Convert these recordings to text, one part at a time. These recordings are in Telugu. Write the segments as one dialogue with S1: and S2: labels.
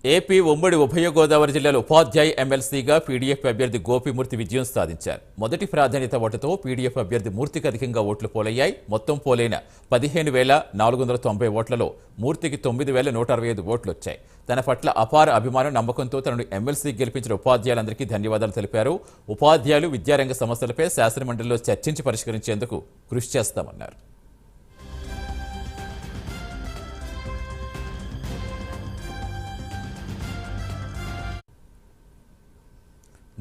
S1: ఏపీ ఉమ్మడి ఉభయ గోదావరి జిల్లాలో ఉపాధ్యాయ ఎమ్మెల్సీగా పీడీఎఫ్ అభ్యర్థి గోపిమూర్తి విజయం సాధించారు. మొదటి ప్రాధాన్యత ఓటుతో పీడీఎఫ్ అభ్యర్థి మూర్తికి అధికంగా ఓట్లు పోలయ్యాయి. మొత్తం పోలైన 15,490 ఓట్లలో మూర్తికి 9,165 ఓట్లు వచ్చాయి. తన పట్ల అపార అభిమానం, నమ్మకంతో తనను ఎమ్మెల్సీ గెలిపించిన ఉపాధ్యాయులందరికీ ధన్యవాదాలు తెలిపారు. ఉపాధ్యాయులు విద్యారంగ సమస్యలపై శాసనమండలిలో చర్చించి పరిష్కరించేందుకు కృషి చేస్తామన్నారు.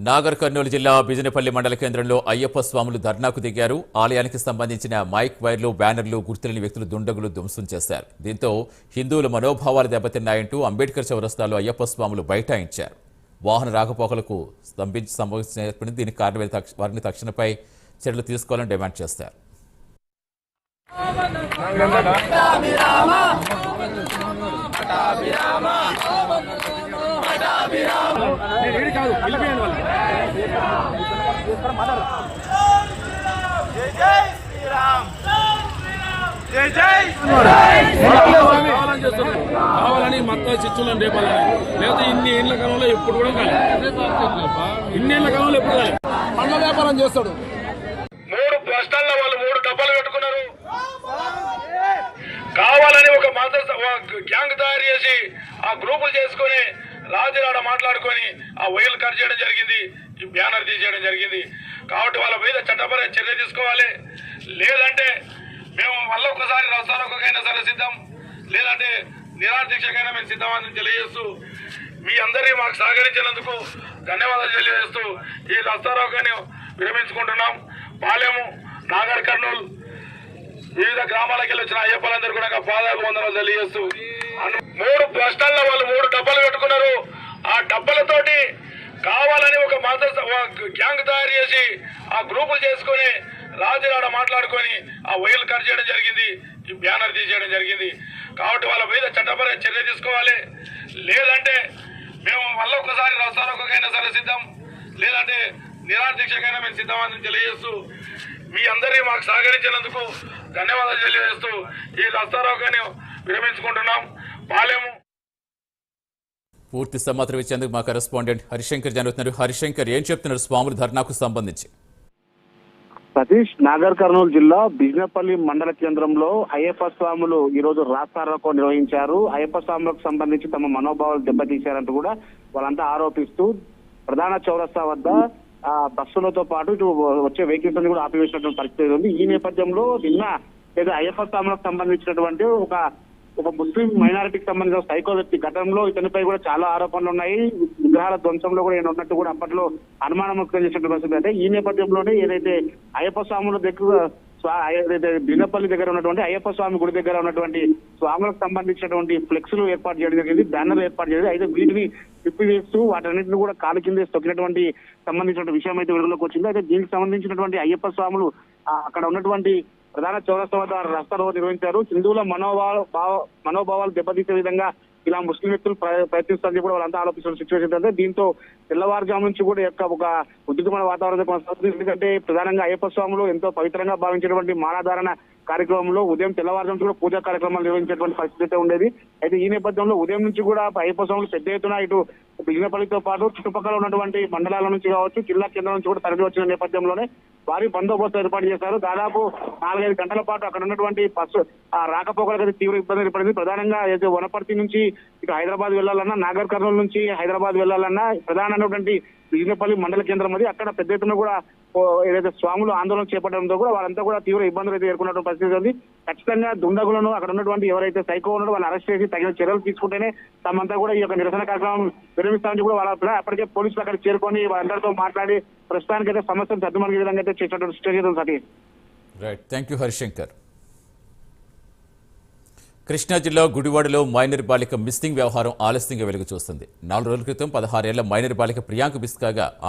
S1: నాగర్ కర్నూలు జిల్లా బిజినపల్లి మండల కేంద్రంలో అయ్యప్ప స్వాములు ధర్నాకు దిగారు. ఆలయానికి సంబంధించిన మైక్ వైర్లు, బ్యానర్లు గుర్తులేని వ్యక్తులు దుండగులు ధ్వంసం చేశారు. దీంతో హిందువుల మనోభావాలు దెబ్బతిన్నాయంటూ అంబేద్కర్ చౌరస్తాలో అయ్యప్ప స్వాములు బైఠాయించారు. వాహన రాకపోకలకు సంభవించిన దీనికి కారణమైన వారిని తక్షణపై చర్యలు తీసుకోవాలని డిమాండ్ చేశారు.
S2: కావాలని మత చిచ్చులను రేపాలని, లేకపోతే ఇన్ని ఏళ్ల కాలంలో ఎప్పుడు కూడా కాలేదు. ఇన్ని ఏళ్ల కాలంలో ఎప్పుడు కాలేదు. పండ్ల వ్యాపారం చేస్తాడు.
S3: 3 బస్టాల్లో వాళ్ళు 3 డబ్బాలు పెట్టుకున్నారు. కావాలని ఒక మత గ్యాంగ్ తయారు చేసి ఆ గ్రూపులు చేసుకుని రాజీనాడ మాట్లాడుకొని ఆ వైర్లు కట్ చేయడం జరిగింది, ఈ బ్యానర్ తీసేయడం జరిగింది. కాబట్టి వాళ్ళ మీద చట్టపరమైన చర్య తీసుకోవాలి. లేదంటే మేము మళ్ళీ ఒకసారి రస్తారోకైనా సరే సిద్ధం, లేదంటే నిరాదీక్షకైనా మేము సిద్ధమని తెలియజేస్తూ మీ అందరికీ మాకు సహకరించినందుకు ధన్యవాదాలు తెలియజేస్తూ ఈ రస్తారోకాన్ని విరమించుకుంటున్నాం. పాలెము, నాగర్ కర్నూలు వివిధ గ్రామాలకు వెళ్ళి వచ్చిన అయ్యప్పలందరూ కూడా పాదాభివందనాలు తెలియజేస్తూ 3 బస్టాల్లో వాళ్ళు 3 డబ్బాలు పెట్టుకున్నారు. ఆ డబ్బాలతోటి కావాలని ఒక మత గ్యాంగ్ తయారు చేసి ఆ గ్రూపులు చేసుకుని రాజీనాడ మాట్లాడుకొని ఆ వైర్లు కట్ చేయడం జరిగింది, ఈ బ్యానర్ తీసేయడం జరిగింది. కాబట్టి వాళ్ళ మీద చట్టపరమైన చర్య తీసుకోవాలి. లేదంటే మేము మళ్ళీ ఒకసారి రస్తారోకైనా సరే సిద్ధం, లేదంటే నిరాదీక్షకైనా మేము సిద్ధమని తెలియజేస్తూ మీ అందరికీ మాకు సహకరించినందుకు ధన్యవాదాలు తెలియజేస్తూ ఈ రస్తారోకాన్ని విరమించుకుంటున్నాం. పాలెము.
S1: పూర్తి సమాచారం ఇచ్చేందుకు మా కరెస్పాండెంట్ హరిశంకర్ జరుగుతున్నారు. హరిశంకర్, ఏం చెప్తున్నారు స్వాముల ధర్నాకు సంబంధించి?
S4: సతీష్, నాగర్ కర్నూలు జిల్లా బిజినపల్లి మండల కేంద్రంలో అయ్యప్ప స్వాములు ఈ రోజు రాస్తారోకో నిర్వహించారు. అయ్యప్ప స్వాములకు సంబంధించి తమ మనోభావాలు దెబ్బతీశారంటూ కూడా వాళ్ళంతా ఆరోపిస్తూ ప్రధాన చౌరస్తా వద్ద బస్సులతో పాటు ఇటు వచ్చే వెహికల్స్ అన్ని కూడా ఆపివేసినటువంటి పరిస్థితి ఉంది. ఈ నేపథ్యంలో నిన్న ఏదో అయ్యప్ప స్వాములకు సంబంధించినటువంటి ఒక ముస్లిం మైనారిటీకి సంబంధించిన సైకో వ్యక్తి గతంలో ఇతనిపై కూడా చాలా ఆరోపణలు ఉన్నాయి. విగ్రహాల ధ్వంసంలో కూడా ఈయన ఉన్నట్టు కూడా అప్పట్లో అనుమానం వ్యక్తం చేసినటువంటి పరిస్థితి. అంటే ఈ నేపథ్యంలోనే ఏదైతే అయ్యప్ప స్వాముల దగ్గర బిజినపల్లి దగ్గర ఉన్నటువంటి అయ్యప్ప స్వామి గుడి దగ్గర ఉన్నటువంటి స్వాములకు సంబంధించినటువంటి ఫ్లెక్స్లు ఏర్పాటు చేయడం జరిగింది, బ్యానర్లు ఏర్పాటు చేయడం. అయితే వీటిని తిప్పివేస్తూ వాటన్నింటిని కూడా కాలు కింద తొక్కినటువంటి సంబంధించిన విషయం అయితే వెలుగులోకి వచ్చింది. అయితే దీనికి సంబంధించినటువంటి అయ్యప్ప స్వాములు అక్కడ ఉన్నటువంటి ప్రధాన చౌరస్తా వద్ద రస్తారోకో నిర్వహించారు. హిందువుల మనోభావాలు దెబ్బతీసే విధంగా ఇలా ముస్లిం వ్యక్తులు ప్రయత్నిస్తారని కూడా వాళ్ళంతా ఆలోచిస్తున్న సిచ్యువేషన్ అంటే దీంతో తెల్లవారుజాము నుంచి కూడా ఒక ఉద్రిక్తమైన వాతావరణం కొనసాగుతుంది. ఎందుకంటే ప్రధానంగా అయ్యప్ప స్వాములు ఎంతో పవిత్రంగా భావించేటువంటి మాలాధారణ కార్యక్రమంలో ఉదయం తెల్లవారుజాము కూడా పూజా కార్యక్రమాలు నిర్వహించేటువంటి పరిస్థితి అయితే ఉండేది. అయితే ఈ నేపథ్యంలో ఉదయం నుంచి కూడా అయ్యప్ప స్వాములు పెద్ద ఎత్తున ఇటు బిజినపల్లితో పాటు చుట్టుపక్కల ఉన్నటువంటి మండలాల నుంచి కావచ్చు, జిల్లా కేంద్రం నుంచి కూడా తరలి వచ్చిన నేపథ్యంలోనే భారీ బందోబస్తు ఏర్పాటు చేశారు. దాదాపు 4-5 గంటల పాటు అక్కడ ఉన్నటువంటి బస్సు రాకపోకలకు తీవ్ర ఇబ్బంది ఏర్పడింది. ప్రధానంగా ఏదైతే వనపర్తి నుంచి ఇటు హైదరాబాద్ వెళ్లాలన్నా, నాగర్ కర్నూలు నుంచి హైదరాబాద్ వెళ్లాలన్నా ప్రధానమైనటువంటి బిజినపల్లి మండల కేంద్రం అది. అక్కడ పెద్ద ఎత్తున కూడా ఏదైతే స్వాములు ఆందోళన చేపట్టడంతో కూడా వాళ్ళంతా కూడా తీవ్ర ఇబ్బందులు అయితే ఎదుర్కొన్నటువంటి పరిస్థితి ఉంది. ఖచ్చితంగా దుండగులను అక్కడ ఉన్నటువంటి ఎవరైతే సైకో ఉన్నారో వాళ్ళని అరెస్ట్ చేసి తగిన చర్యలు తీసుకుంటేనే తమంతా కూడా ఈ యొక్క నిరసన కార్యక్రమం విరమిస్తామని కూడా వాళ్ళ అప్పటికే పోలీసులు అక్కడ చేరుకొని వాళ్ళందరితో మాట్లాడి ప్రస్తుతానికైతే సమస్యను సర్దుమణిగే విధంగా అయితే చేసినటువంటి situation Satish.
S1: Right, thank you Harishankar. Krishna జిల్లా గుడివాడలో మైనర్ బాలిక మిస్సింగ్ వ్యవహారం ఆలస్యంగా వెలుగు చూస్తుంది. 4 రోజుల క్రితం 16 ఏళ్ల మైనర్ బాలిక ప్రియాంక మిస్ కాగా